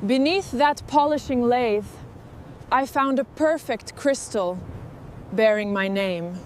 Beneath that polishing lathe, I found a perfect crystal bearing my name.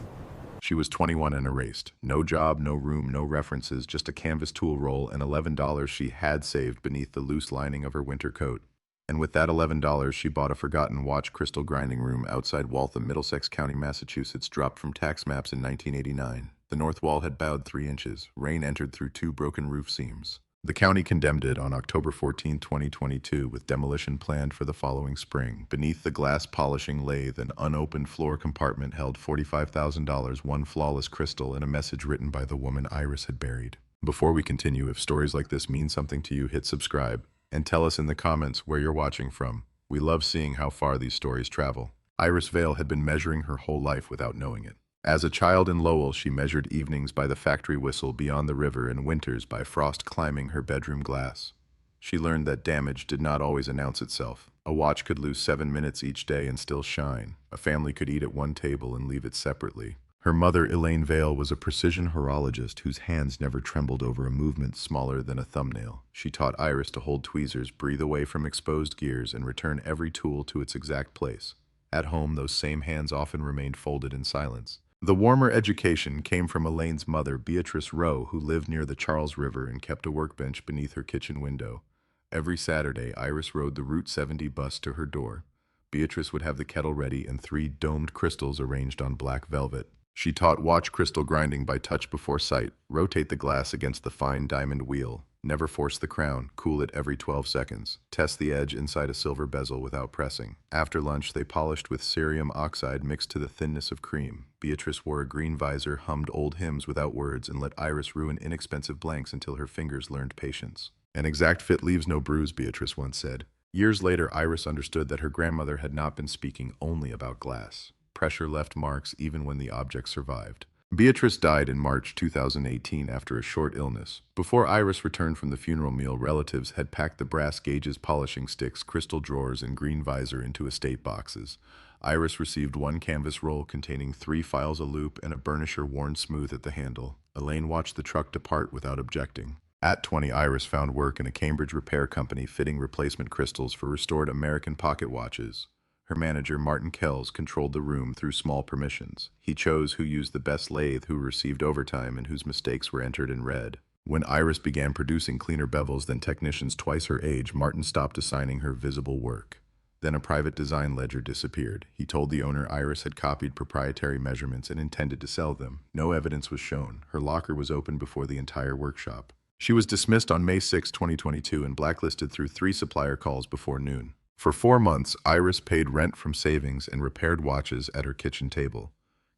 She was 21 and erased. No job, no room, no references, just a canvas tool roll and $11 she had saved beneath the loose lining of her winter coat. And with that $11, she bought a forgotten watch crystal grinding room outside Waltham, Middlesex County, Massachusetts, dropped from tax maps in 1989. The north wall had bowed 3 inches. Rain entered through 2 broken roof seams. The county condemned it on October 14, 2022, with demolition planned for the following spring. Beneath the glass polishing lathe, an unopened floor compartment held $45,000, one flawless crystal, and a message written by the woman Iris had buried. Before we continue, if stories like this mean something to you, hit subscribe and tell us in the comments where you're watching from. We love seeing how far these stories travel. Iris Vale had been measuring her whole life without knowing it. As a child in Lowell, she measured evenings by the factory whistle beyond the river and winters by frost climbing her bedroom glass. She learned that damage did not always announce itself. A watch could lose 7 minutes each day and still shine. A family could eat at one table and leave it separately. Her mother, Elaine Vale, was a precision horologist whose hands never trembled over a movement smaller than a thumbnail. She taught Iris to hold tweezers, breathe away from exposed gears, and return every tool to its exact place. At home, those same hands often remained folded in silence. The warmer education came from Elaine's mother, Beatrice, who lived near the Charles River and kept a workbench beneath her kitchen window. Every Saturday, Iris rode the Route 70 bus to her door. Beatrice would have the kettle ready and 3 domed crystals arranged on black velvet. She taught watch crystal grinding by touch before sight. Rotate the glass against the fine diamond wheel. Never force the crown. Cool it every 12 seconds. Test the edge inside a silver bezel without pressing. After lunch, they polished with cerium oxide mixed to the thinness of cream. Beatrice wore a green visor, hummed old hymns without words, and let Iris ruin inexpensive blanks until her fingers learned patience. An exact fit leaves no bruise, Beatrice once said. Years later, Iris understood that her grandmother had not been speaking only about glass. Pressure left marks even when the object survived. Beatrice died in March 2018 after a short illness. Before Iris returned from the funeral meal, relatives had packed the brass gauges, polishing sticks, crystal drawers, and green visor into estate boxes. Iris received 1 canvas roll containing 3 files, a loop, and a burnisher worn smooth at the handle. Elaine watched the truck depart without objecting. At 20, Iris found work in a Cambridge repair company fitting replacement crystals for restored American pocket watches. Her manager, Martin Kells, controlled the room through small permissions. He chose who used the best lathe, who received overtime, and whose mistakes were entered in red. When Iris began producing cleaner bevels than technicians twice her age, Martin stopped assigning her visible work. Then a private design ledger disappeared. He told the owner Iris had copied proprietary measurements and intended to sell them. No evidence was shown. Her locker was opened before the entire workshop. She was dismissed on May 6, 2022, and blacklisted through 3 supplier calls before noon. For 4 months, Iris paid rent from savings and repaired watches at her kitchen table.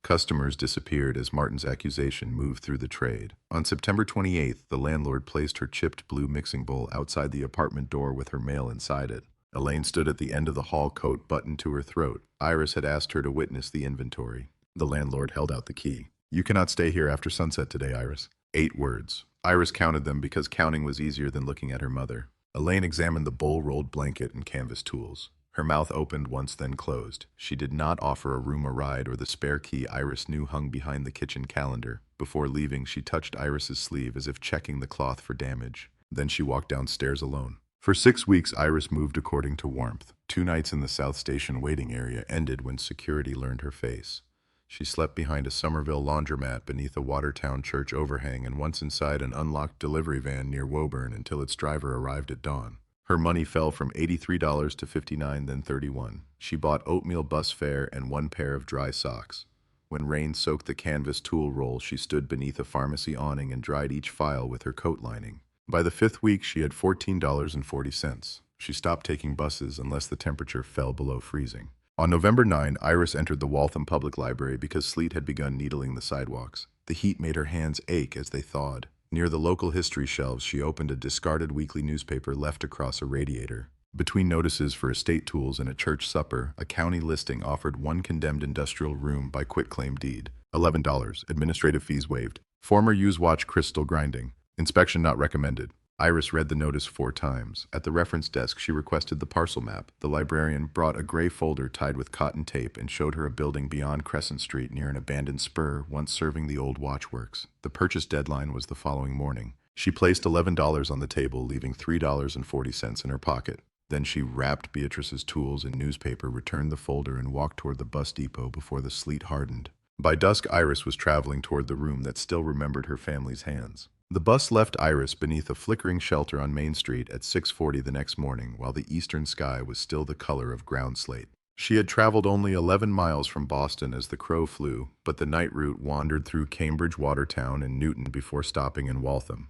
Customers disappeared as Martin's accusation moved through the trade. On September 28th, the landlord placed her chipped blue mixing bowl outside the apartment door with her mail inside it. Elaine stood at the end of the hall, coat buttoned to her throat. Iris had asked her to witness the inventory. The landlord held out the key. "You cannot stay here after sunset today, Iris." 8 words. Iris counted them because counting was easier than looking at her mother. Elaine examined the bowl-rolled blanket and canvas tools. Her mouth opened once, then closed. She did not offer a room a ride or the spare key Iris knew hung behind the kitchen calendar. Before leaving, she touched Iris's sleeve as if checking the cloth for damage. Then she walked downstairs alone. For 6 weeks, Iris moved according to warmth. 2 nights in the South Station waiting area ended when security learned her face. She slept behind a Somerville laundromat beneath a Watertown church overhang and once inside an unlocked delivery van near Woburn until its driver arrived at dawn. Her money fell from $83 to $59, then $31. She bought oatmeal bus fare and 1 pair of dry socks. When rain soaked the canvas tool roll, she stood beneath a pharmacy awning and dried each file with her coat lining. By the 5th week, she had $14.40. She stopped taking buses unless the temperature fell below freezing. On November 9, Iris entered the Waltham Public Library because sleet had begun needling the sidewalks. The heat made her hands ache as they thawed. Near the local history shelves, she opened a discarded weekly newspaper left across a radiator. Between notices for estate tools and a church supper, a county listing offered 1 condemned industrial room by quitclaim deed. $11. Administrative fees waived. Former use watch crystal grinding. Inspection not recommended. Iris read the notice 4 times. At the reference desk, she requested the parcel map. The librarian brought a gray folder tied with cotton tape and showed her a building beyond Crescent Street near an abandoned spur once serving the old watchworks. The purchase deadline was the following morning. She placed $11 on the table, leaving $3.40 in her pocket. Then she wrapped Beatrice's tools in newspaper, returned the folder, and walked toward the bus depot before the sleet hardened. By dusk, Iris was traveling toward the room that still remembered her family's hands. The bus left Iris beneath a flickering shelter on Main Street at 6:40 the next morning, while the eastern sky was still the color of ground slate. She had traveled only 11 miles from Boston as the crow flew, but the night route wandered through Cambridge, Watertown, and Newton before stopping in Waltham.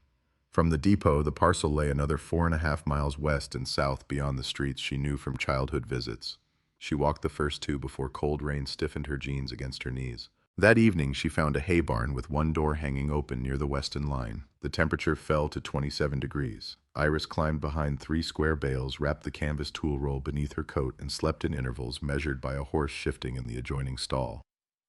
From the depot, the parcel lay another 4.5 miles west and south beyond the streets she knew from childhood visits. She walked the first two before cold rain stiffened her jeans against her knees. That evening, she found a hay barn with one door hanging open near the western line. The temperature fell to 27 degrees. Iris climbed behind 3 square bales, wrapped the canvas tool roll beneath her coat, and slept in intervals measured by a horse shifting in the adjoining stall.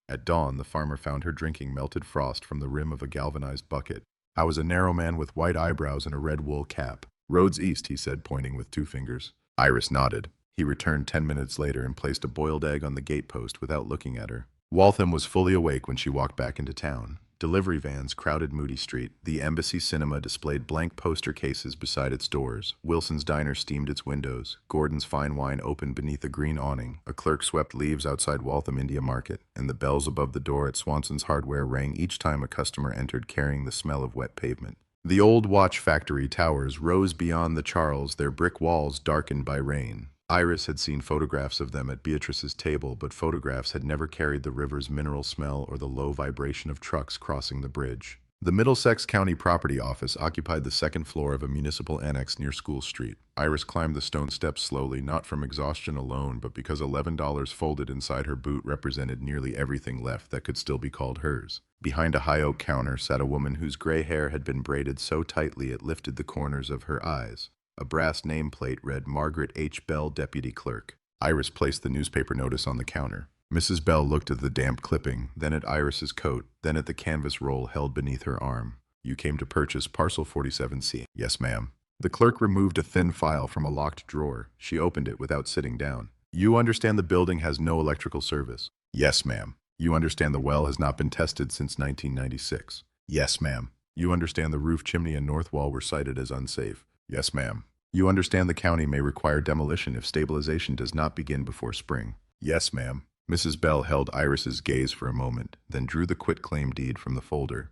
At dawn, the farmer found her drinking melted frost from the rim of a galvanized bucket. "I was a narrow man with white eyebrows and a red wool cap. Roads east," he said, pointing with 2 fingers. Iris nodded. He returned 10 minutes later and placed a boiled egg on the gatepost without looking at her. Waltham was fully awake when she walked back into town. Delivery vans crowded Moody Street. The Embassy Cinema displayed blank poster cases beside its doors. Wilson's Diner steamed its windows. Gordon's Fine Wine opened beneath a green awning. A clerk swept leaves outside Waltham India Market, and the bells above the door at Swanson's Hardware rang each time a customer entered carrying the smell of wet pavement. The old watch factory towers rose beyond the Charles, their brick walls darkened by rain. Iris had seen photographs of them at Beatrice's table, but photographs had never carried the river's mineral smell or the low vibration of trucks crossing the bridge. The Middlesex County Property Office occupied the second floor of a municipal annex near School Street. Iris climbed the stone steps slowly, not from exhaustion alone, but because $11 folded inside her boot represented nearly everything left that could still be called hers. Behind a high oak counter sat a woman whose gray hair had been braided so tightly it lifted the corners of her eyes. A brass nameplate read Margaret H. Bell, Deputy Clerk. Iris placed the newspaper notice on the counter. Mrs. Bell looked at the damp clipping, then at Iris's coat, then at the canvas roll held beneath her arm. "You came to purchase parcel 47C. "Yes, ma'am." The clerk removed a thin file from a locked drawer. She opened it without sitting down. "You understand the building has no electrical service?" "Yes, ma'am." "You understand the well has not been tested since 1996? "Yes, ma'am." "You understand the roof, chimney, and north wall were cited as unsafe?" "Yes, ma'am." "You understand the county may require demolition if stabilization does not begin before spring?" "Yes, ma'am." Mrs. Bell held Iris's gaze for a moment, then drew the quitclaim deed from the folder.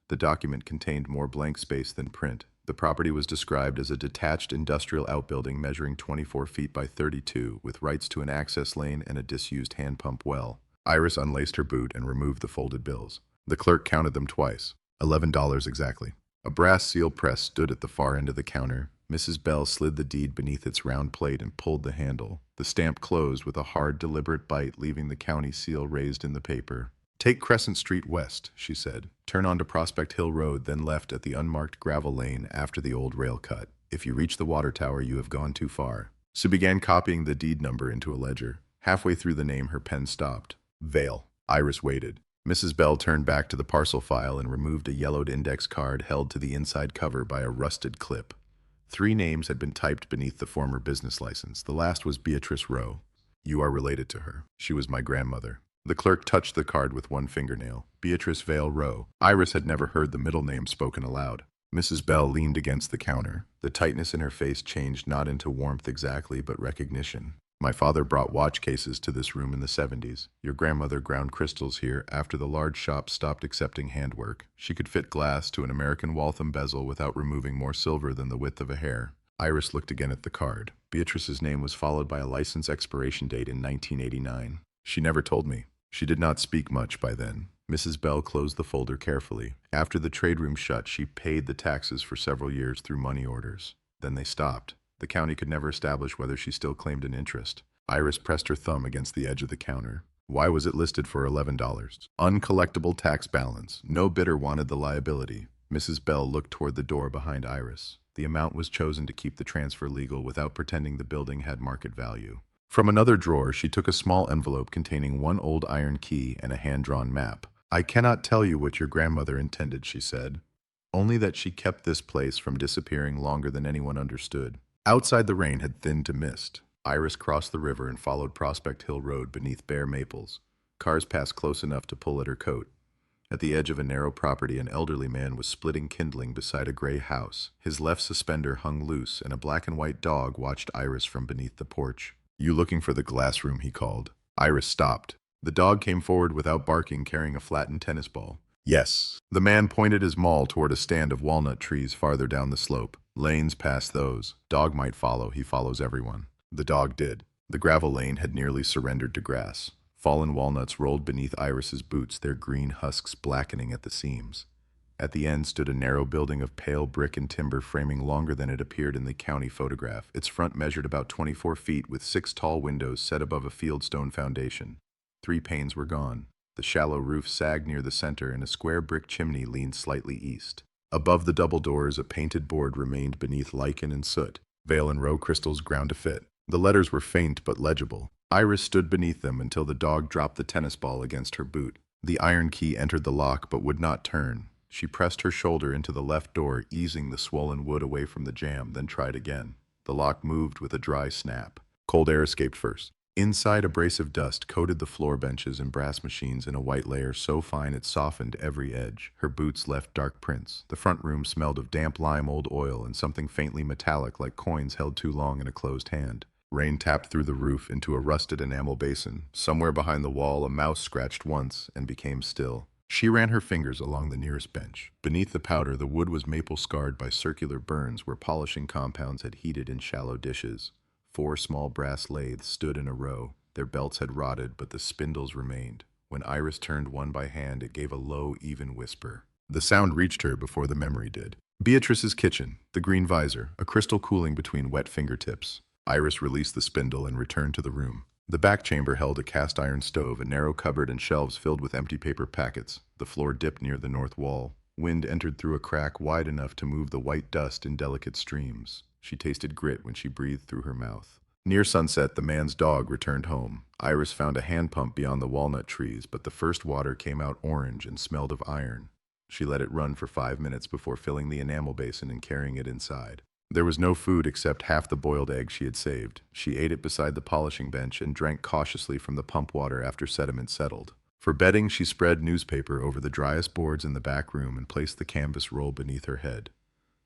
The document contained more blank space than print. The property was described as a detached industrial outbuilding measuring 24 feet by 32, with rights to an access lane and a disused hand pump well. Iris unlaced her boot and removed the folded bills. The clerk counted them twice. $11 exactly. A brass seal press stood at the far end of the counter. Mrs. Bell slid the deed beneath its round plate and pulled the handle. The stamp closed with a hard, deliberate bite, leaving the county seal raised in the paper. "Take Crescent Street west," she said. "Turn onto Prospect Hill Road, then left at the unmarked gravel lane after the old rail cut. If you reach the water tower, you have gone too far." She began copying the deed number into a ledger. Halfway through the name, her pen stopped. Vale. Iris waited. Mrs. Bell turned back to the parcel file and removed a yellowed index card held to the inside cover by a rusted clip. 3 names had been typed beneath the former business license. The last was Beatrice Rowe. "You are related to her. She was my grandmother." The clerk touched the card with one fingernail. Beatrice Vale Rowe. Iris had never heard the middle name spoken aloud. Mrs. Bell leaned against the counter. The tightness in her face changed not into warmth exactly, but recognition. "My father brought watch cases to this room in the 70s. Your grandmother ground crystals here after the large shops stopped accepting handwork. She could fit glass to an American Waltham bezel without removing more silver than the width of a hair." Iris looked again at the card. Beatrice's name was followed by a license expiration date in 1989. "She never told me." She did not speak much by then. Mrs. Bell closed the folder carefully. After the trade room shut, she paid the taxes for several years through money orders. Then they stopped. The county could never establish whether she still claimed an interest. Iris pressed her thumb against the edge of the counter. Why was it listed for $11? Uncollectible tax balance. No bidder wanted the liability. Mrs. Bell looked toward the door behind Iris. The amount was chosen to keep the transfer legal without pretending the building had market value. From another drawer, she took a small envelope containing one old iron key and a hand-drawn map. "I cannot tell you what your grandmother intended," she said. "Only that she kept this place from disappearing longer than anyone understood." Outside, the rain had thinned to mist. Iris crossed the river and followed Prospect Hill Road beneath bare maples. Cars passed close enough to pull at her coat. At the edge of a narrow property, an elderly man was splitting kindling beside a gray house. His left suspender hung loose, and a black and white dog watched Iris from beneath the porch. "You looking for the glass room?" he called. Iris stopped. The dog came forward without barking, carrying a flattened tennis ball. "Yes." The man pointed his maul toward a stand of walnut trees farther down the slope. "Lanes past those. Dog might follow. He follows everyone." The dog did. The gravel lane had nearly surrendered to grass. Fallen walnuts rolled beneath Iris's boots, their green husks blackening at the seams. At the end stood a narrow building of pale brick and timber framing longer than it appeared in the county photograph. Its front measured about 24 feet, with 6 tall windows set above a fieldstone foundation. 3 panes were gone. The shallow roof sagged near the center, and a square brick chimney leaned slightly east. Above the double doors, a painted board remained beneath lichen and soot. "Vale and Row crystals ground to fit." The letters were faint but legible. Iris stood beneath them until the dog dropped the tennis ball against her boot. The iron key entered the lock but would not turn. She pressed her shoulder into the left door, easing the swollen wood away from the jamb, then tried again. The lock moved with a dry snap. Cold air escaped first. Inside, abrasive dust coated the floor benches and brass machines in a white layer so fine it softened every edge. Her boots left dark prints. The front room smelled of damp lime, old oil, and something faintly metallic like coins held too long in a closed hand. Rain tapped through the roof into a rusted enamel basin. Somewhere behind the wall, a mouse scratched once and became still. She ran her fingers along the nearest bench. Beneath the powder, the wood was maple-scarred by circular burns where polishing compounds had heated in shallow dishes. 4 small brass lathes stood in a row. Their belts had rotted, but the spindles remained. When Iris turned one by hand, it gave a low, even whisper. The sound reached her before the memory did. Beatrice's kitchen, the green visor, a crystal cooling between wet fingertips. Iris released the spindle and returned to the room. The back chamber held a cast iron stove, a narrow cupboard, and shelves filled with empty paper packets. The floor dipped near the north wall. Wind entered through a crack wide enough to move the white dust in delicate streams. She tasted grit when she breathed through her mouth. Near sunset, the man's dog returned home. Iris found a hand pump beyond the walnut trees, but the first water came out orange and smelled of iron. She let it run for 5 minutes before filling the enamel basin and carrying it inside. There was no food except half the boiled egg she had saved. She ate it beside the polishing bench and drank cautiously from the pump water after sediment settled. For bedding, she spread newspaper over the driest boards in the back room and placed the canvas roll beneath her head.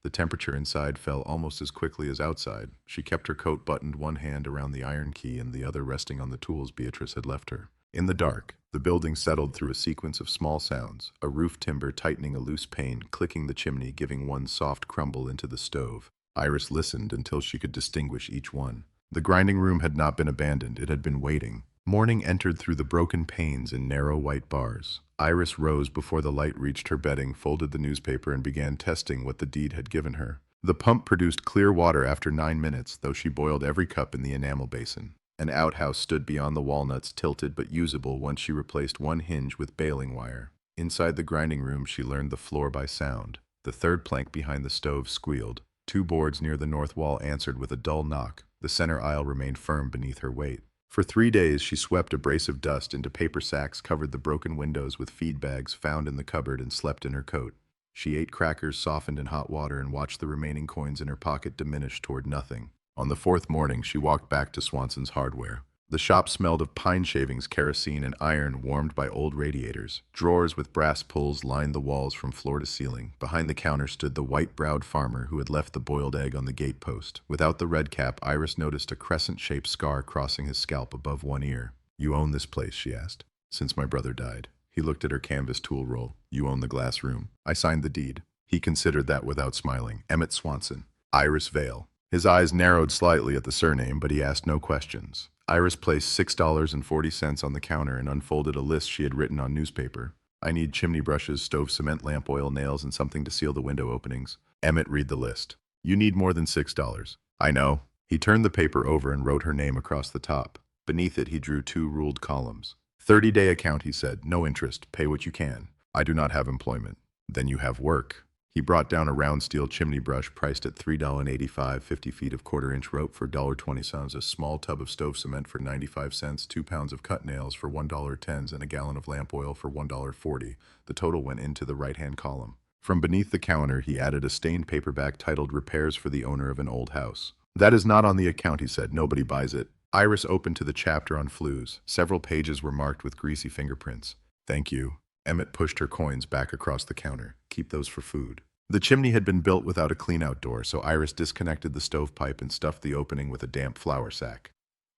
The temperature inside fell almost as quickly as outside. She kept her coat buttoned, one hand around the iron key and the other resting on the tools Beatrice had left her. In the dark, the building settled through a sequence of small sounds, a roof timber tightening a loose pane, clicking the chimney, giving one soft crumble into the stove. Iris listened until she could distinguish each one. The grinding room had not been abandoned. It had been waiting. Morning entered through the broken panes in narrow white bars. Iris rose before the light reached her bedding, folded the newspaper, and began testing what the deed had given her. The pump produced clear water after 9 minutes, though she boiled every cup in the enamel basin. An outhouse stood beyond the walnuts, tilted but usable once she replaced one hinge with baling wire. Inside the grinding room, she learned the floor by sound. The third plank behind the stove squealed. 2 boards near the north wall answered with a dull knock. The center aisle remained firm beneath her weight. For 3 days, she swept abrasive dust into paper sacks, covered the broken windows with feed bags found in the cupboard, and slept in her coat. She ate crackers softened in hot water and watched the remaining coins in her pocket diminish toward nothing. On the 4th morning, she walked back to Swanson's hardware. The shop smelled of pine shavings, kerosene, and iron warmed by old radiators. Drawers with brass pulls lined the walls from floor to ceiling. Behind the counter stood the white-browed farmer who had left the boiled egg on the gatepost. Without the red cap, Iris noticed a crescent-shaped scar crossing his scalp above one ear. "You own this place?" she asked. "Since my brother died." He looked at her canvas tool roll. "You own the glass room." "I signed the deed." He considered that without smiling. "Emmett Swanson." "Iris Vale." His eyes narrowed slightly at the surname, but he asked no questions. Iris placed $6.40 on the counter and unfolded a list she had written on newspaper. "I need chimney brushes, stove cement, lamp oil, nails, and something to seal the window openings." Emmett read the list. "You need more than $6. "I know." He turned the paper over and wrote her name across the top. Beneath it, he drew 2 ruled columns. 30-day account, he said. "No interest. Pay what you can." "I do not have employment." "Then you have work." He brought down a round steel chimney brush priced at $3.85, 50 feet of quarter-inch rope for $1.20, a small tub of stove cement for 95 cents, 2 pounds of cut nails for $1.10, and a gallon of lamp oil for $1.40. The total went into the right-hand column. From beneath the counter, he added a stained paperback titled "Repairs for the Owner of an Old House." "That is not on the account," he said. "Nobody buys it." Iris opened to the chapter on flues. Several pages were marked with greasy fingerprints. "Thank you." Emmett pushed her coins back across the counter. Keep those for food. The chimney had been built without a clean-out door, so Iris disconnected the stovepipe and stuffed the opening with a damp flour sack.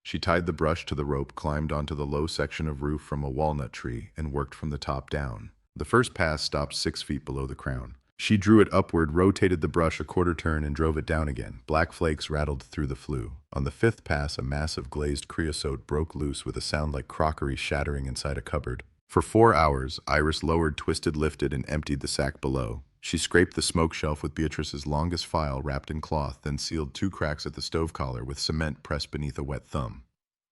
She tied the brush to the rope, climbed onto the low section of roof from a walnut tree, and worked from the top down. The first pass stopped 6 feet below the crown. She drew it upward, rotated the brush a quarter turn, and drove it down again. Black flakes rattled through the flue. On the 5th pass, a mass of glazed creosote broke loose with a sound like crockery shattering inside a cupboard. For 4 hours, Iris lowered, twisted, lifted, and emptied the sack below. She scraped the smoke shelf with Beatrice's longest file wrapped in cloth, then sealed 2 cracks at the stove collar with cement pressed beneath a wet thumb.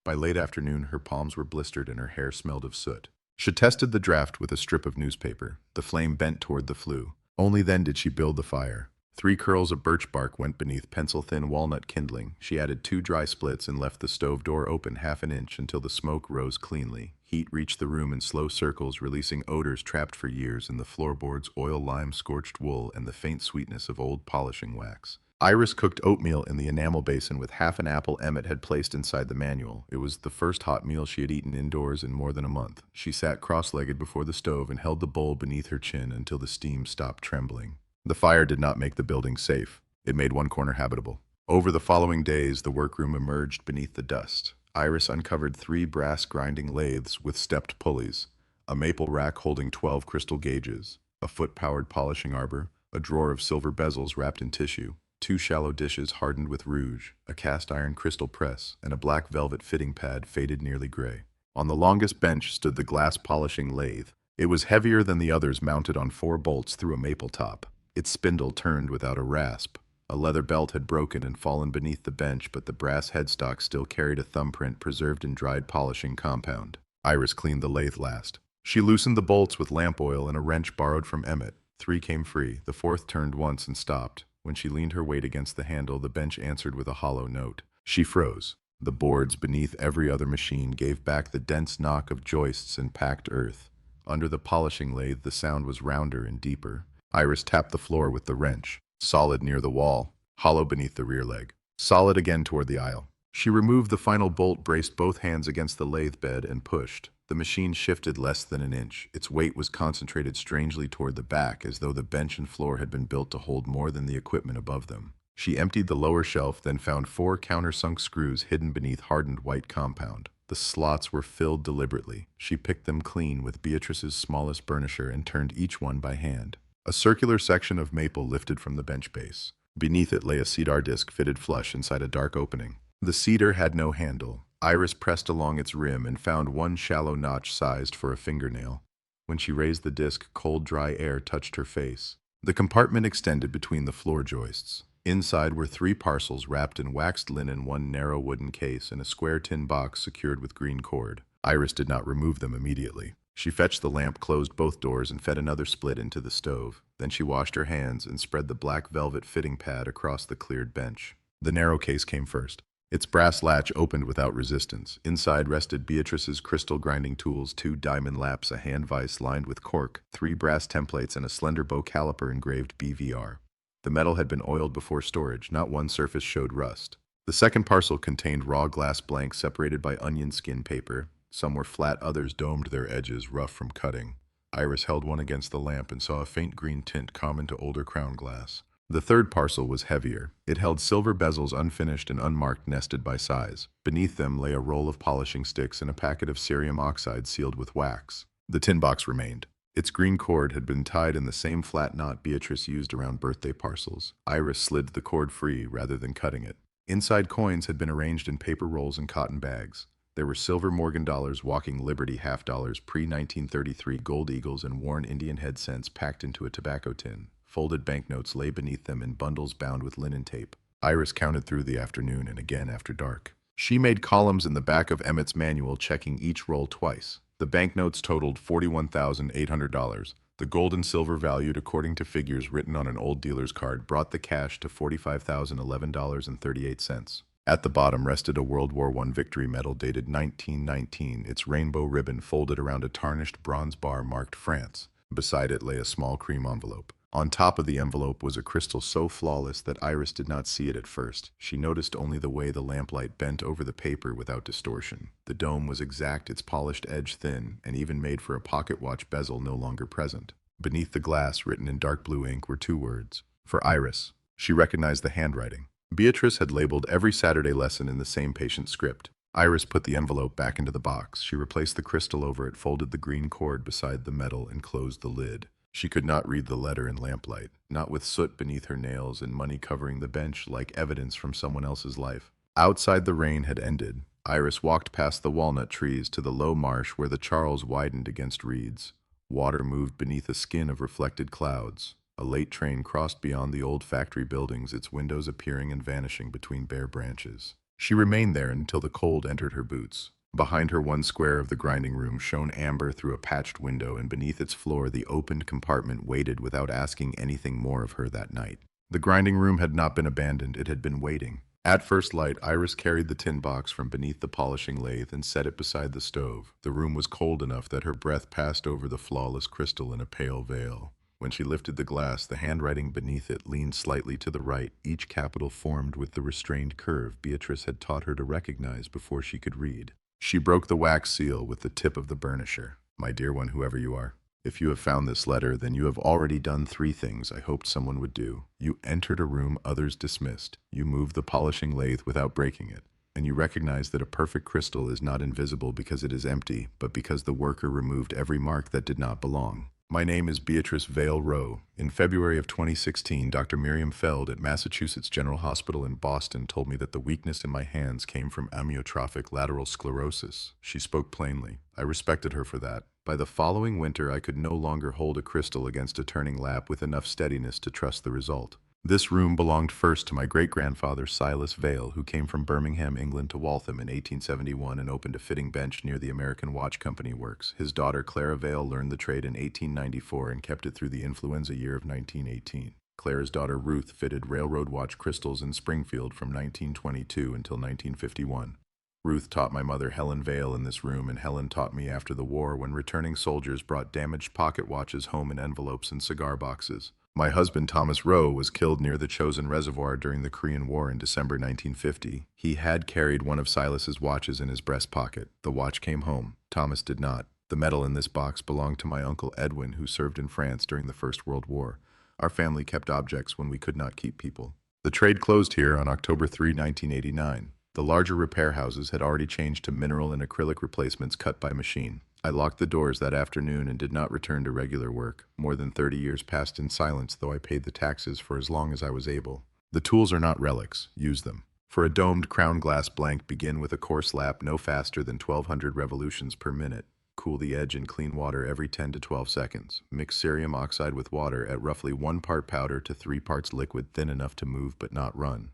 By late afternoon, her palms were blistered and her hair smelled of soot. She tested the draft with a strip of newspaper. The flame bent toward the flue. Only then did she build the fire. 3 curls of birch bark went beneath pencil-thin walnut kindling. She added 2 dry splits and left the stove door open half an inch until the smoke rose cleanly. Heat reached the room in slow circles, releasing odors trapped for years in the floorboards, oil, lime, scorched wool, and the faint sweetness of old polishing wax. Iris cooked oatmeal in the enamel basin with half an apple Emmett had placed inside the manual. It was the first hot meal she had eaten indoors in more than a month. She sat cross-legged before the stove and held the bowl beneath her chin until the steam stopped trembling. The fire did not make the building safe. It made one corner habitable. Over the following days, the workroom emerged beneath the dust. Iris uncovered 3 brass grinding lathes with stepped pulleys, a maple rack holding 12 crystal gauges, a foot-powered polishing arbor, a drawer of silver bezels wrapped in tissue, 2 shallow dishes hardened with rouge, a cast-iron crystal press, and a black velvet fitting pad faded nearly gray. On the longest bench stood the glass polishing lathe. It was heavier than the others, mounted on 4 bolts through a maple top. Its spindle turned without a rasp. A leather belt had broken and fallen beneath the bench, but the brass headstock still carried a thumbprint preserved in dried polishing compound. Iris cleaned the lathe last. She loosened the bolts with lamp oil and a wrench borrowed from Emmett. 3 came free. The 4th turned once and stopped. When she leaned her weight against the handle, the bench answered with a hollow note. She froze. The boards beneath every other machine gave back the dense knock of joists and packed earth. Under the polishing lathe, the sound was rounder and deeper. Iris tapped the floor with the wrench. Solid near the wall, hollow beneath the rear leg. Solid again toward the aisle. She removed the final bolt, braced both hands against the lathe bed, and pushed. The machine shifted less than an inch. Its weight was concentrated strangely toward the back, as though the bench and floor had been built to hold more than the equipment above them. She emptied the lower shelf, then found 4 countersunk screws hidden beneath hardened white compound. The slots were filled deliberately. She picked them clean with Beatrice's smallest burnisher and turned each one by hand. A circular section of maple lifted from the bench base. Beneath it lay a cedar disc fitted flush inside a dark opening. The cedar had no handle. Iris pressed along its rim and found 1 shallow notch sized for a fingernail. When she raised the disc, cold, dry air touched her face. The compartment extended between the floor joists. Inside were 3 parcels wrapped in waxed linen, 1 narrow wooden case, and a square tin box secured with green cord. Iris did not remove them immediately. She fetched the lamp, closed both doors, and fed another split into the stove. Then she washed her hands and spread the black velvet fitting pad across the cleared bench. The narrow case came first. Its brass latch opened without resistance. Inside rested Beatrice's crystal grinding tools, 2 diamond laps, a hand vise lined with cork, 3 brass templates, and a slender bow caliper engraved BVR. The metal had been oiled before storage. Not one surface showed rust. The second parcel contained raw glass blanks separated by onion skin paper. Some were flat, others domed, their edges rough from cutting. Iris held one against the lamp and saw a faint green tint common to older crown glass. The third parcel was heavier. It held silver bezels, unfinished and unmarked, nested by size. Beneath them lay a roll of polishing sticks and a packet of cerium oxide sealed with wax. The tin box remained. Its green cord had been tied in the same flat knot Beatrice used around birthday parcels. Iris slid the cord free rather than cutting it. Inside, coins had been arranged in paper rolls and cotton bags. There were silver Morgan dollars, walking Liberty half dollars, pre-1933 gold eagles, and worn Indian head cents packed into a tobacco tin. Folded banknotes lay beneath them in bundles bound with linen tape. Iris counted through the afternoon and again after dark. She made columns in the back of Emmett's manual, checking each roll twice. The banknotes totaled $41,800. The gold and silver, valued according to figures written on an old dealer's card, brought the cash to $45,011.38. At the bottom rested a World War I victory medal dated 1919, its rainbow ribbon folded around a tarnished bronze bar marked France. Beside it lay a small cream envelope. On top of the envelope was a crystal so flawless that Iris did not see it at first. She noticed only the way the lamplight bent over the paper without distortion. The dome was exact, its polished edge thin, and even made for a pocket watch bezel no longer present. Beneath the glass, written in dark blue ink, were two words. For Iris. She recognized the handwriting. Beatrice had labeled every Saturday lesson in the same patient script. Iris put the envelope back into the box. She replaced the crystal over it, folded the green cord beside the metal, and closed the lid. She could not read the letter in lamplight, not with soot beneath her nails and money covering the bench like evidence from someone else's life. Outside, the rain had ended. Iris walked past the walnut trees to the low marsh where the Charles widened against reeds. Water moved beneath a skin of reflected clouds. A late train crossed beyond the old factory buildings, its windows appearing and vanishing between bare branches. She remained there until the cold entered her boots. Behind her, one square of the grinding room shone amber through a patched window, and beneath its floor the opened compartment waited without asking anything more of her that night. The grinding room had not been abandoned, it had been waiting. At first light, Iris carried the tin box from beneath the polishing lathe and set it beside the stove. The room was cold enough that her breath passed over the flawless crystal in a pale veil. When she lifted the glass, the handwriting beneath it leaned slightly to the right, each capital formed with the restrained curve Beatrice had taught her to recognize before she could read. She broke the wax seal with the tip of the burnisher. My dear one, whoever you are, if you have found this letter, then you have already done three things I hoped someone would do. You entered a room others dismissed. You moved the polishing lathe without breaking it. And you recognized that a perfect crystal is not invisible because it is empty, but because the worker removed every mark that did not belong. My name is Beatrice Vale Rowe. In February of 2016, Dr. Miriam Feld at Massachusetts General Hospital in Boston told me that the weakness in my hands came from amyotrophic lateral sclerosis. She spoke plainly. I respected her for that. By the following winter, I could no longer hold a crystal against a turning lap with enough steadiness to trust the result. This room belonged first to my great-grandfather Silas Vale, who came from Birmingham, England to Waltham in 1871 and opened a fitting bench near the American Watch Company works. His daughter Clara Vale learned the trade in 1894 and kept it through the influenza year of 1918. Clara's daughter Ruth fitted railroad watch crystals in Springfield from 1922 until 1951. Ruth taught my mother Helen Vale in this room, and Helen taught me after the war when returning soldiers brought damaged pocket watches home in envelopes and cigar boxes. My husband, Thomas Rowe, was killed near the Chosin Reservoir during the Korean War in December 1950. He had carried one of Silas's watches in his breast pocket. The watch came home. Thomas did not. The metal in this box belonged to my uncle Edwin, who served in France during the First World War. Our family kept objects when we could not keep people. The trade closed here on October 3, 1989. The larger repair houses had already changed to mineral and acrylic replacements cut by machine. I locked the doors that afternoon and did not return to regular work. More than 30 years passed in silence, though I paid the taxes for as long as I was able. The tools are not relics. Use them. For a domed crown glass blank, begin with a coarse lap no faster than 1200 revolutions per minute. Cool the edge in clean water every 10 to 12 seconds. Mix cerium oxide with water at roughly 1 part powder to 3 parts liquid, thin enough to move but not run.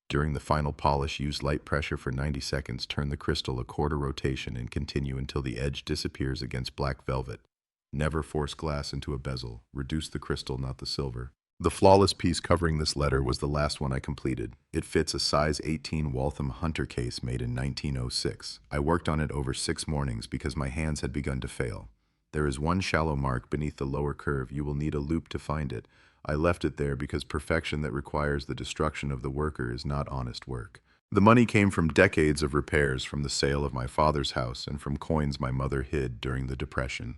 During the final polish, use light pressure for 90 seconds, turn the crystal a quarter rotation, and continue until the edge disappears against black velvet. Never force glass into a bezel. Reduce the crystal, not the silver. The flawless piece covering this letter was the last one I completed. It fits a size 18 Waltham Hunter case made in 1906. I worked on it over 6 mornings because my hands had begun to fail. There is one shallow mark beneath the lower curve. You will need a loop to find it. I left it there because perfection that requires the destruction of the worker is not honest work. The money came from decades of repairs, from the sale of my father's house, and from coins my mother hid during the Depression.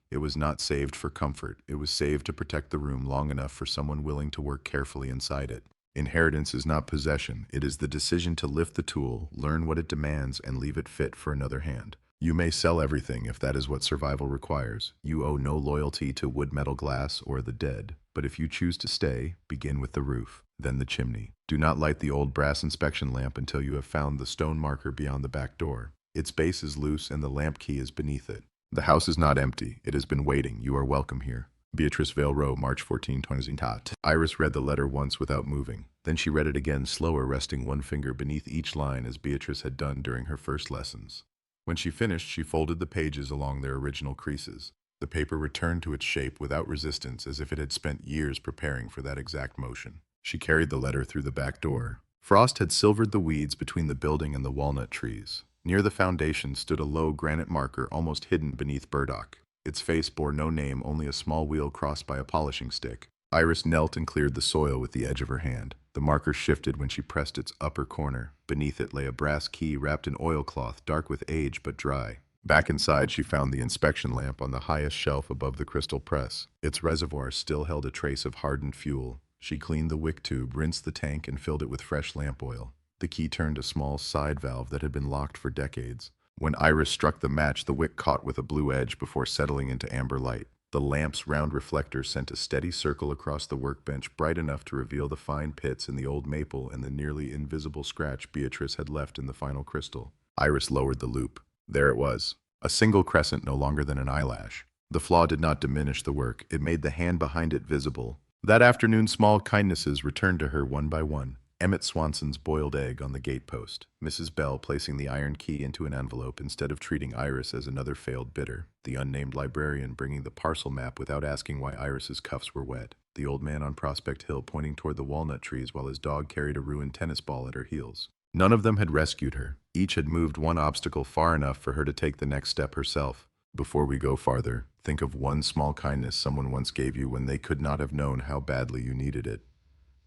It was not saved for comfort. It was saved to protect the room long enough for someone willing to work carefully inside it. Inheritance is not possession. It is the decision to lift the tool, learn what it demands, and leave it fit for another hand. You may sell everything if that is what survival requires. You owe no loyalty to wood, metal, glass, or the dead. But if you choose to stay, begin with the roof, then the chimney. Do not light the old brass inspection lamp until you have found the stone marker beyond the back door. Its base is loose and the lamp key is beneath it. The house is not empty. It has been waiting. You are welcome here. Beatrice Vale Rowe, March 14, 2010. Iris read the letter once without moving. Then she read it again, slower, resting one finger beneath each line as Beatrice had done during her first lessons. When she finished, she folded the pages along their original creases. The paper returned to its shape without resistance, as if it had spent years preparing for that exact motion. She carried the letter through the back door. Frost had silvered the weeds between the building and the walnut trees. Near the foundation stood a low granite marker almost hidden beneath burdock. Its face bore no name, only a small wheel crossed by a polishing stick. Iris knelt and cleared the soil with the edge of her hand. The marker shifted when she pressed its upper corner. Beneath it lay a brass key wrapped in oilcloth, dark with age but dry. Back inside, she found the inspection lamp on the highest shelf above the crystal press. Its reservoir still held a trace of hardened fuel. She cleaned the wick tube, rinsed the tank, and filled it with fresh lamp oil. The key turned a small side valve that had been locked for decades. When Iris struck the match, the wick caught with a blue edge before settling into amber light. The lamp's round reflector sent a steady circle across the workbench, bright enough to reveal the fine pits in the old maple and the nearly invisible scratch Beatrice had left in the final crystal. Iris lowered the loop. There it was, a single crescent no longer than an eyelash. The flaw did not diminish the work, it made the hand behind it visible. That afternoon, small kindnesses returned to her one by one. Emmett Swanson's boiled egg on the gatepost, Mrs. Bell placing the iron key into an envelope instead of treating Iris as another failed bidder, the unnamed librarian bringing the parcel map without asking why Iris's cuffs were wet, the old man on Prospect Hill pointing toward the walnut trees while his dog carried a ruined tennis ball at her heels. None of them had rescued her. Each had moved one obstacle far enough for her to take the next step herself. Before we go farther, think of one small kindness someone once gave you when they could not have known how badly you needed it.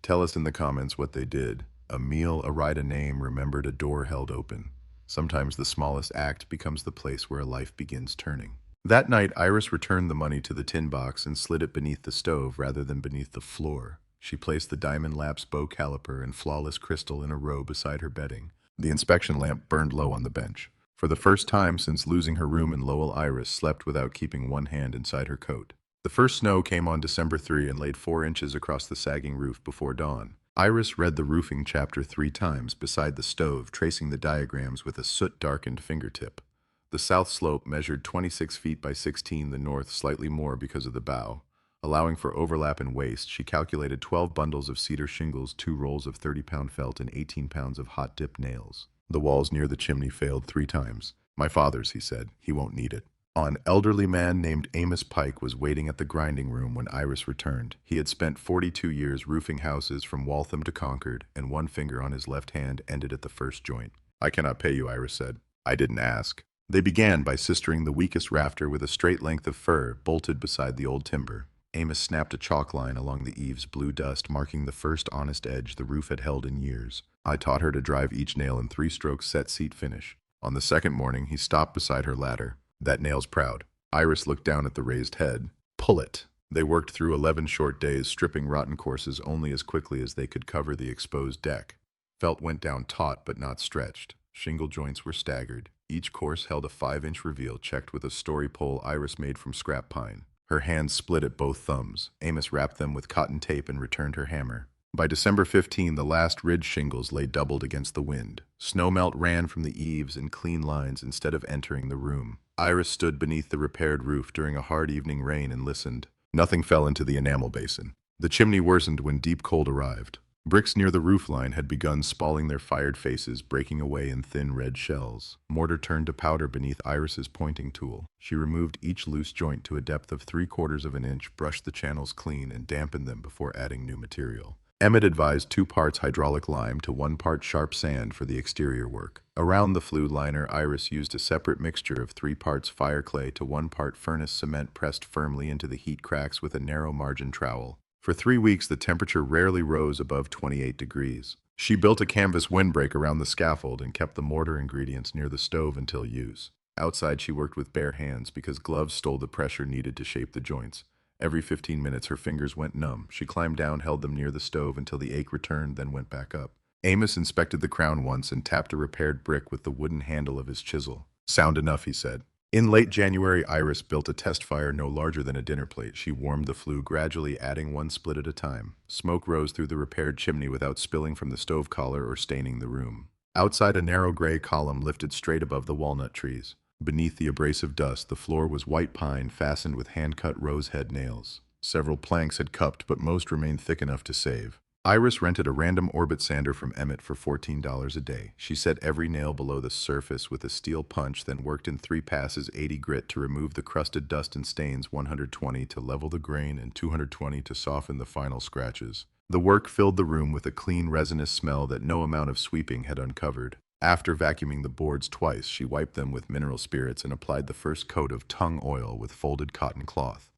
Tell us in the comments what they did. A meal, a ride, a name, remembered, a door held open. Sometimes the smallest act becomes the place where a life begins turning. That night, Iris returned the money to the tin box and slid it beneath the stove rather than beneath the floor. She placed the diamond lap's bow caliper and flawless crystal in a row beside her bedding. The inspection lamp burned low on the bench. For the first time since losing her room in Lowell, Iris slept without keeping one hand inside her coat. The first snow came on December 3 and laid 4 inches across the sagging roof before dawn. Iris read the roofing chapter 3 times beside the stove, tracing the diagrams with a soot-darkened fingertip. The south slope measured 26 feet by 16, the north slightly more because of the bow. Allowing for overlap in waste, she calculated 12 bundles of cedar shingles, 2 rolls of 30-pound felt, and 18 pounds of hot-dip nails. The walls near the chimney failed 3 times. "My father's," he said. "He won't need it." An elderly man named Amos Pike was waiting at the grinding room when Iris returned. He had spent 42 years roofing houses from Waltham to Concord, and one finger on his left hand ended at the first joint. "I cannot pay you," Iris said. "I didn't ask." They began by sistering the weakest rafter with a straight length of fir bolted beside the old timber. Amos snapped a chalk line along the eave's blue dust, marking the first honest edge the roof had held in years. I taught her to drive each nail in 3 strokes set seat finish. On the second morning, he stopped beside her ladder. "That nail's proud." Iris looked down at the raised head. "Pull it." They worked through 11 short days, stripping rotten courses only as quickly as they could cover the exposed deck. Felt went down taut but not stretched. Shingle joints were staggered. Each course held a 5-inch reveal checked with a story pole Iris made from scrap pine. Her hands split at both thumbs. Amos wrapped them with cotton tape and returned her hammer. By December 15, the last ridge shingles lay doubled against the wind. Snowmelt ran from the eaves in clean lines instead of entering the room. Iris stood beneath the repaired roof during a hard evening rain and listened. Nothing fell into the enamel basin. The chimney worsened when deep cold arrived. Bricks near the roofline had begun spalling their fired faces, breaking away in thin red shells. Mortar turned to powder beneath Iris's pointing tool. She removed each loose joint to a depth of 3/4 of an inch, brushed the channels clean, and dampened them before adding new material. Emmett advised 2 parts hydraulic lime to 1 part sharp sand for the exterior work. Around the flue liner, Iris used a separate mixture of 3 parts fire clay to 1 part furnace cement pressed firmly into the heat cracks with a narrow margin trowel. For 3 weeks, the temperature rarely rose above 28 degrees. She built a canvas windbreak around the scaffold and kept the mortar ingredients near the stove until use. Outside, she worked with bare hands because gloves stole the pressure needed to shape the joints. Every 15 minutes, her fingers went numb. She climbed down, held them near the stove until the ache returned, then went back up. Amos inspected the crown once and tapped a repaired brick with the wooden handle of his chisel. "Sound enough," he said. In late January, Iris built a test fire no larger than a dinner plate. She warmed the flue, gradually adding 1 split at a time. Smoke rose through the repaired chimney without spilling from the stove collar or staining the room. Outside, a narrow gray column lifted straight above the walnut trees. Beneath the abrasive dust, the floor was white pine fastened with hand-cut rose-head nails. Several planks had cupped, but most remained thick enough to save. Iris rented a random orbit sander from Emmett for $14 a day. She set every nail below the surface with a steel punch, then worked in 3 passes 80 grit to remove the crusted dust and stains, 120 to level the grain, and 220 to soften the final scratches. The work filled the room with a clean, resinous smell that no amount of sweeping had uncovered. After vacuuming the boards twice, she wiped them with mineral spirits and applied the first coat of tung oil with folded cotton cloth.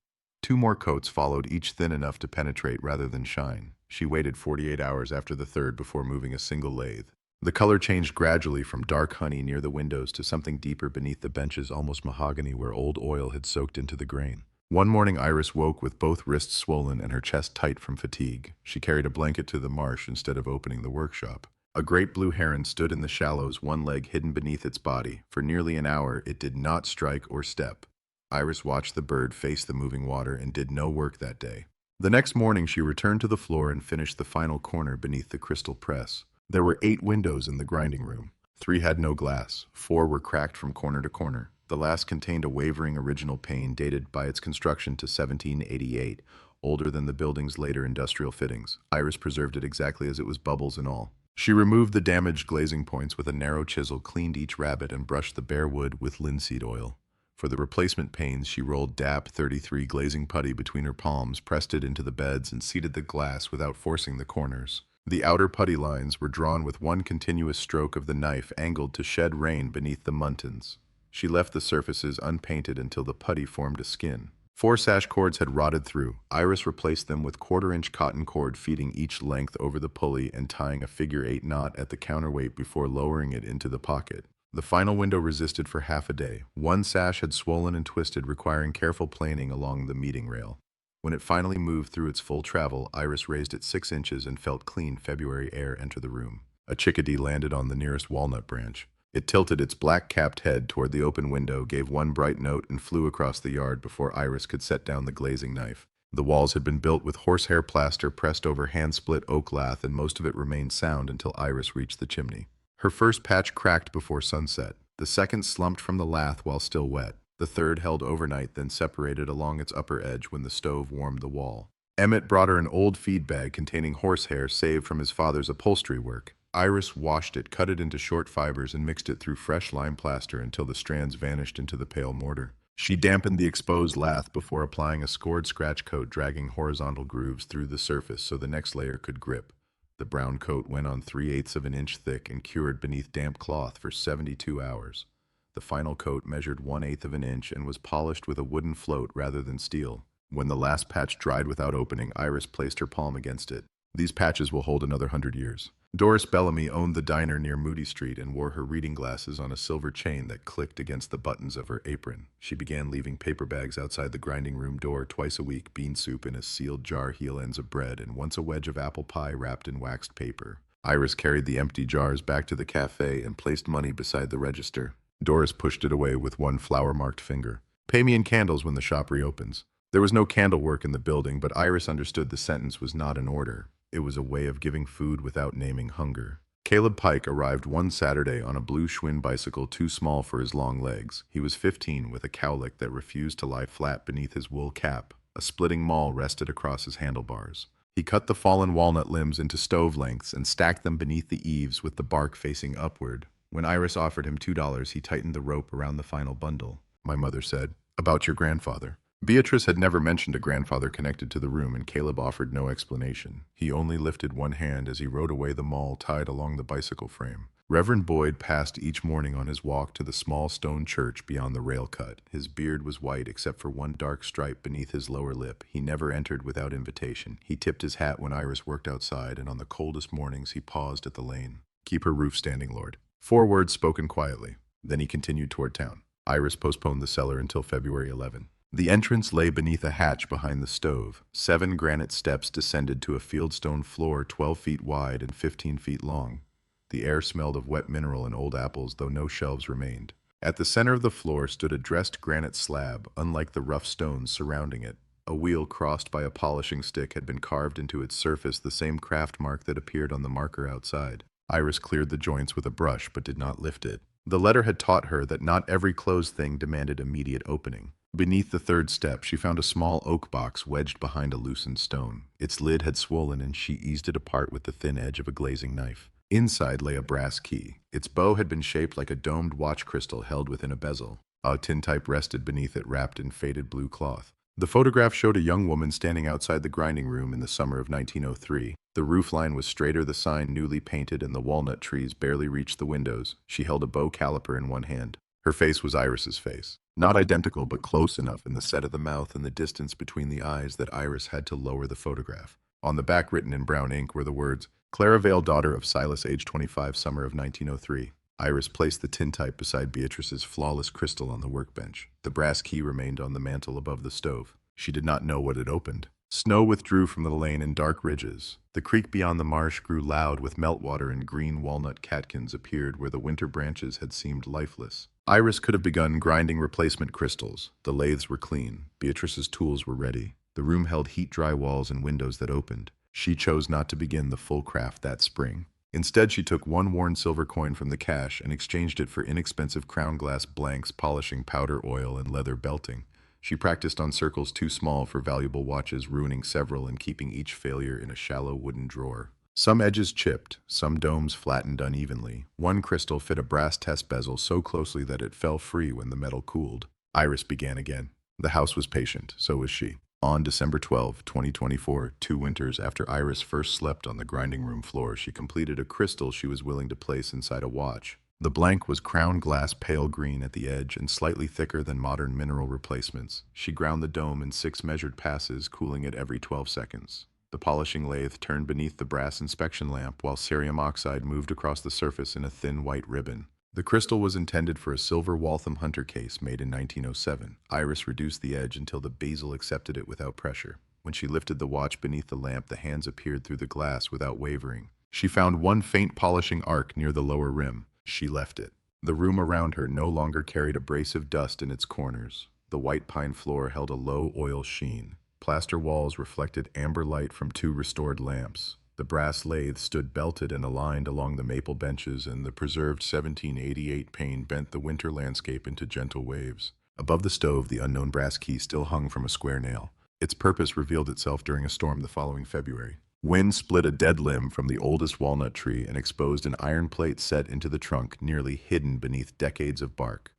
2 more coats followed, each thin enough to penetrate rather than shine. She waited 48 hours after the third before moving a single lathe. The color changed gradually from dark honey near the windows to something deeper beneath the benches, almost mahogany, where old oil had soaked into the grain. One morning, Iris woke with both wrists swollen and her chest tight from fatigue. She carried a blanket to the marsh instead of opening the workshop. A great blue heron stood in the shallows, one leg hidden beneath its body. For nearly an hour, it did not strike or step. Iris watched the bird face the moving water and did no work that day. The next morning, she returned to the floor and finished the final corner beneath the crystal press. There were 8 windows in the grinding room. 3 had no glass. 4 were cracked from corner to corner. The last contained a wavering original pane dated by its construction to 1788, older than the building's later industrial fittings. Iris preserved it exactly as it was, bubbles and all. She removed the damaged glazing points with a narrow chisel, cleaned each rabbet, and brushed the bare wood with linseed oil. For the replacement panes, she rolled DAP 33 glazing putty between her palms, pressed it into the beds, and seated the glass without forcing the corners. The outer putty lines were drawn with one continuous stroke of the knife, angled to shed rain beneath the muntins. She left the surfaces unpainted until the putty formed a skin. 4 sash cords had rotted through. Iris replaced them with 1/4-inch cotton cord, feeding each length over the pulley and tying a figure-8 knot at the counterweight before lowering it into the pocket. The final window resisted for half a day. 1 sash had swollen and twisted, requiring careful planing along the meeting rail. When it finally moved through its full travel, Iris raised it 6 inches and felt clean February air enter the room. A chickadee landed on the nearest walnut branch. It tilted its black-capped head toward the open window, gave one bright note, and flew across the yard before Iris could set down the glazing knife. The walls had been built with horsehair plaster pressed over hand-split oak lath, and most of it remained sound until Iris reached the chimney. Her first patch cracked before sunset. The second slumped from the lath while still wet. The third held overnight, then separated along its upper edge when the stove warmed the wall. Emmett brought her an old feed bag containing horsehair saved from his father's upholstery work. Iris washed it, cut it into short fibers, and mixed it through fresh lime plaster until the strands vanished into the pale mortar. She dampened the exposed lath before applying a scored scratch coat, dragging horizontal grooves through the surface so the next layer could grip. The brown coat went on 3/8 of an inch thick and cured beneath damp cloth for 72 hours. The final coat measured 1/8 of an inch and was polished with a wooden float rather than steel. When the last patch dried without opening, Iris placed her palm against it. These patches will hold another 100 years. Doris Bellamy owned the diner near Moody Street and wore her reading glasses on a silver chain that clicked against the buttons of her apron. She began leaving paper bags outside the grinding room door twice a week, bean soup in a sealed jar, heel ends of bread, and once a wedge of apple pie wrapped in waxed paper. Iris carried the empty jars back to the cafe and placed money beside the register. Doris pushed it away with one flour-marked finger. "Pay me in candles when the shop reopens." There was no candle work in the building, but Iris understood the sentence was not an order. It was a way of giving food without naming hunger. Caleb Pike arrived one Saturday on a blue Schwinn bicycle too small for his long legs. He was 15, with a cowlick that refused to lie flat beneath his wool cap. A splitting maul rested across his handlebars. He cut the fallen walnut limbs into stove lengths and stacked them beneath the eaves with the bark facing upward. When Iris offered him $2, he tightened the rope around the final bundle. "My mother said, about your grandfather." Beatrice had never mentioned a grandfather connected to the room, and Caleb offered no explanation. He only lifted one hand as he rode away the maul tied along the bicycle frame. Reverend Boyd passed each morning on his walk to the small stone church beyond the rail cut. His beard was white except for one dark stripe beneath his lower lip. He never entered without invitation. He tipped his hat when Iris worked outside, and on the coldest mornings he paused at the lane. "Keep her roof standing, Lord." 4 words spoken quietly. Then he continued toward town. Iris postponed the cellar until February 11. The entrance lay beneath a hatch behind the stove. 7 granite steps descended to a fieldstone floor 12 feet wide and 15 feet long. The air smelled of wet mineral and old apples, though no shelves remained. At the center of the floor stood a dressed granite slab, unlike the rough stones surrounding it. A wheel crossed by a polishing stick had been carved into its surface, the same craft mark that appeared on the marker outside. Iris cleared the joints with a brush, but did not lift it. The letter had taught her that not every closed thing demanded immediate opening. Beneath the 3rd step, she found a small oak box wedged behind a loosened stone. Its lid had swollen, and she eased it apart with the thin edge of a glazing knife. Inside lay a brass key. Its bow had been shaped like a domed watch crystal held within a bezel. A tintype rested beneath it, wrapped in faded blue cloth. The photograph showed a young woman standing outside the grinding room in the summer of 1903. The roofline was straighter, the sign newly painted, and the walnut trees barely reached the windows. She held a bow caliper in one hand. Her face was Iris's face. Not identical, but close enough in the set of the mouth and the distance between the eyes that Iris had to lower the photograph. On the back, written in brown ink, were the words, Clara Vale, daughter of Silas, age 25, summer of 1903. Iris placed the tintype beside Beatrice's flawless crystal on the workbench. The brass key remained on the mantel above the stove. She did not know what had opened. Snow withdrew from the lane in dark ridges. The creek beyond the marsh grew loud with meltwater, and green walnut catkins appeared where the winter branches had seemed lifeless. Iris could have begun grinding replacement crystals. The lathes were clean. Beatrice's tools were ready. The room held heat-dry walls and windows that opened. She chose not to begin the full craft that spring. Instead, she took one worn silver coin from the cache and exchanged it for inexpensive crown glass blanks, polishing powder oil and leather belting. She practiced on circles too small for valuable watches, ruining several and keeping each failure in a shallow wooden drawer. Some edges chipped, some domes flattened unevenly. One crystal fit a brass test bezel so closely that it fell free when the metal cooled. Iris began again. The house was patient, so was she. On December 12, 2024, 2 winters after Iris first slept on the grinding room floor, she completed a crystal she was willing to place inside a watch. The blank was crown glass, pale green at the edge and slightly thicker than modern mineral replacements. She ground the dome in 6 measured passes, cooling it every 12 seconds. The polishing lathe turned beneath the brass inspection lamp while cerium oxide moved across the surface in a thin white ribbon. The crystal was intended for a silver Waltham hunter case made in 1907. Iris reduced the edge until the bezel accepted it without pressure. When she lifted the watch beneath the lamp, the hands appeared through the glass without wavering. She found one faint polishing arc near the lower rim. She left it. The room around her no longer carried abrasive dust in its corners. The white pine floor held a low oil sheen. Plaster walls reflected amber light from 2 restored lamps. The brass lathe stood belted and aligned along the maple benches, and the preserved 1788 pane bent the winter landscape into gentle waves. Above the stove, the unknown brass key still hung from a square nail. Its purpose revealed itself during a storm the following February. Wind split a dead limb from the oldest walnut tree and exposed an iron plate set into the trunk, nearly hidden beneath decades of bark.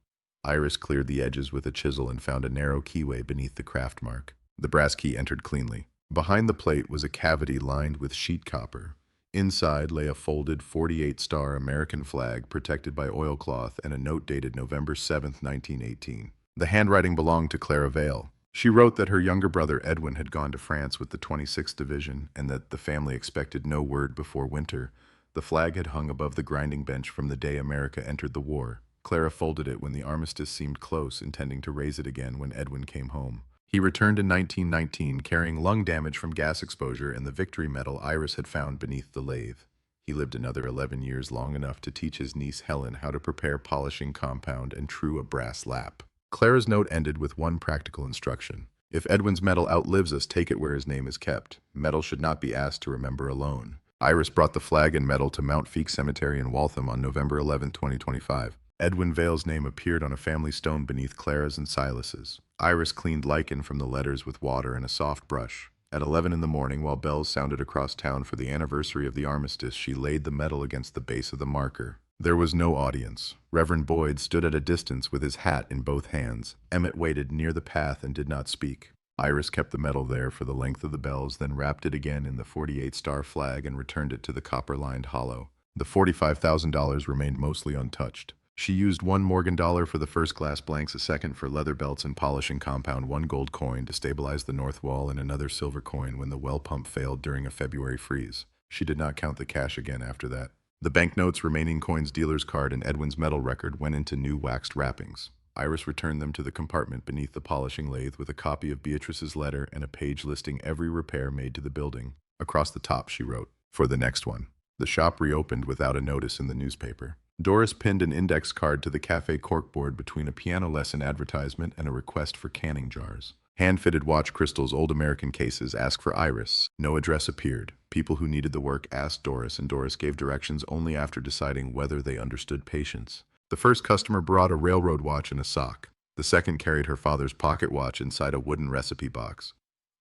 Iris cleared the edges with a chisel and found a narrow keyway beneath the craft mark. The brass key entered cleanly. Behind the plate was a cavity lined with sheet copper. Inside lay a folded 48-star American flag protected by oilcloth and a note dated November 7, 1918. The handwriting belonged to Clara Vale. She wrote that her younger brother Edwin had gone to France with the 26th Division and that the family expected no word before winter. The flag had hung above the grinding bench from the day America entered the war. Clara folded it when the armistice seemed close, intending to raise it again when Edwin came home. He returned in 1919, carrying lung damage from gas exposure and the victory medal Iris had found beneath the lathe. He lived another 11 years, long enough to teach his niece Helen how to prepare polishing compound and true a brass lap. Clara's note ended with one practical instruction. If Edwin's medal outlives us, take it where his name is kept. Medal should not be asked to remember alone. Iris brought the flag and medal to Mount Feake Cemetery in Waltham on November 11, 2025. Edwin Vale's name appeared on a family stone beneath Clara's and Silas's. Iris cleaned lichen from the letters with water and a soft brush. At 11 in the morning, while bells sounded across town for the anniversary of the armistice, she laid the medal against the base of the marker. There was no audience. Reverend Boyd stood at a distance with his hat in both hands. Emmett waited near the path and did not speak. Iris kept the medal there for the length of the bells, then wrapped it again in the 48-star flag and returned it to the copper-lined hollow. The $45,000 remained mostly untouched. She used $1 Morgan for the first glass blanks, a second for leather belts and polishing compound, 1 gold coin to stabilize the north wall, and another silver coin when the well pump failed during a February freeze. She did not count the cash again after that. The banknotes, remaining coins, dealer's card, and Edwin's medal record went into new waxed wrappings. Iris returned them to the compartment beneath the polishing lathe with a copy of Beatrice's letter and a page listing every repair made to the building. Across the top, she wrote, "For the next one." The shop reopened without a notice in the newspaper. Doris pinned an index card to the cafe corkboard between a piano lesson advertisement and a request for canning jars. Hand-fitted watch crystals, old American cases, asked for Iris. No address appeared. People who needed the work asked Doris, and Doris gave directions only after deciding whether they understood patience. The first customer brought a railroad watch in a sock. The second carried her father's pocket watch inside a wooden recipe box.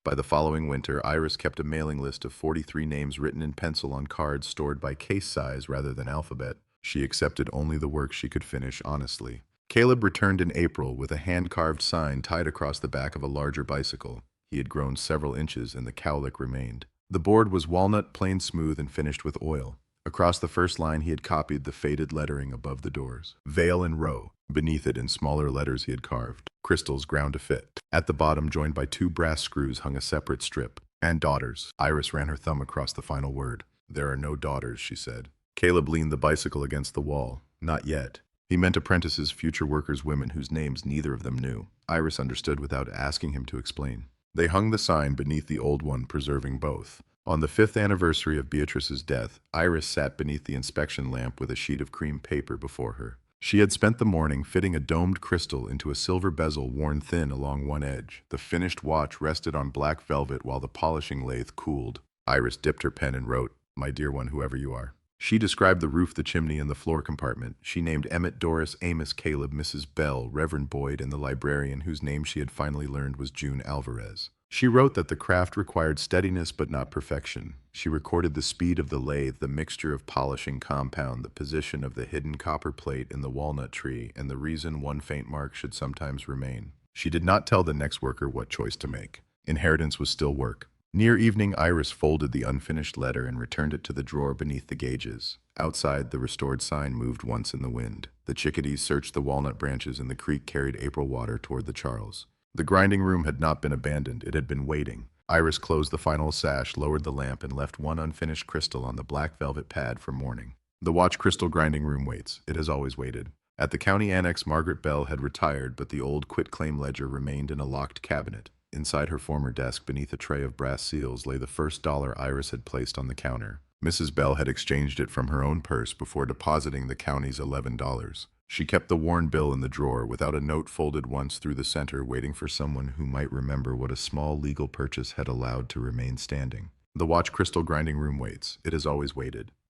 By the following winter, Iris kept a mailing list of 43 names written in pencil on cards stored by case size rather than alphabet. She accepted only the work she could finish honestly. Caleb returned in April with a hand-carved sign tied across the back of a larger bicycle. He had grown several inches and the cowlick remained. The board was walnut, plain smooth, and finished with oil. Across the first line he had copied the faded lettering above the doors. Vale and row. Beneath it, in smaller letters, he had carved crystals ground to fit. At the bottom, joined by 2 brass screws, hung a separate strip. And daughters. Iris ran her thumb across the final word. There are no daughters, she said. Caleb leaned the bicycle against the wall. Not yet. He meant apprentices, future workers, women whose names neither of them knew. Iris understood without asking him to explain. They hung the sign beneath the old one, preserving both. On the 5th anniversary of Beatrice's death, Iris sat beneath the inspection lamp with a sheet of cream paper before her. She had spent the morning fitting a domed crystal into a silver bezel worn thin along one edge. The finished watch rested on black velvet while the polishing lathe cooled. Iris dipped her pen and wrote, "My dear one, whoever you are." She described the roof, the chimney, and the floor compartment. She named Emmett, Doris, Amos, Caleb, Mrs. Bell, Reverend Boyd, and the librarian whose name she had finally learned was June Alvarez. She wrote that the craft required steadiness but not perfection. She recorded the speed of the lathe, the mixture of polishing compound, the position of the hidden copper plate in the walnut tree, and the reason one faint mark should sometimes remain. She did not tell the next worker what choice to make. Inheritance was still work. Near evening, Iris folded the unfinished letter and returned it to the drawer beneath the gauges. Outside, the restored sign moved once in the wind. The chickadees searched the walnut branches, and the creek carried April water toward the Charles. The grinding room had not been abandoned. It had been waiting. Iris closed the final sash, lowered the lamp, and left one unfinished crystal on the black velvet pad for morning. The watch crystal grinding room waits. It has always waited. At the county annex, Margaret Bell had retired, but the old quitclaim ledger remained in a locked cabinet. Inside her former desk, beneath a tray of brass seals, lay the first dollar Iris had placed on the counter. Mrs. Bell had exchanged it from her own purse before depositing the county's $11. She kept the worn bill in the drawer, without a note, folded once through the center, waiting for someone who might remember what a small legal purchase had allowed to remain standing. The watch crystal grinding room waits. It has always waited.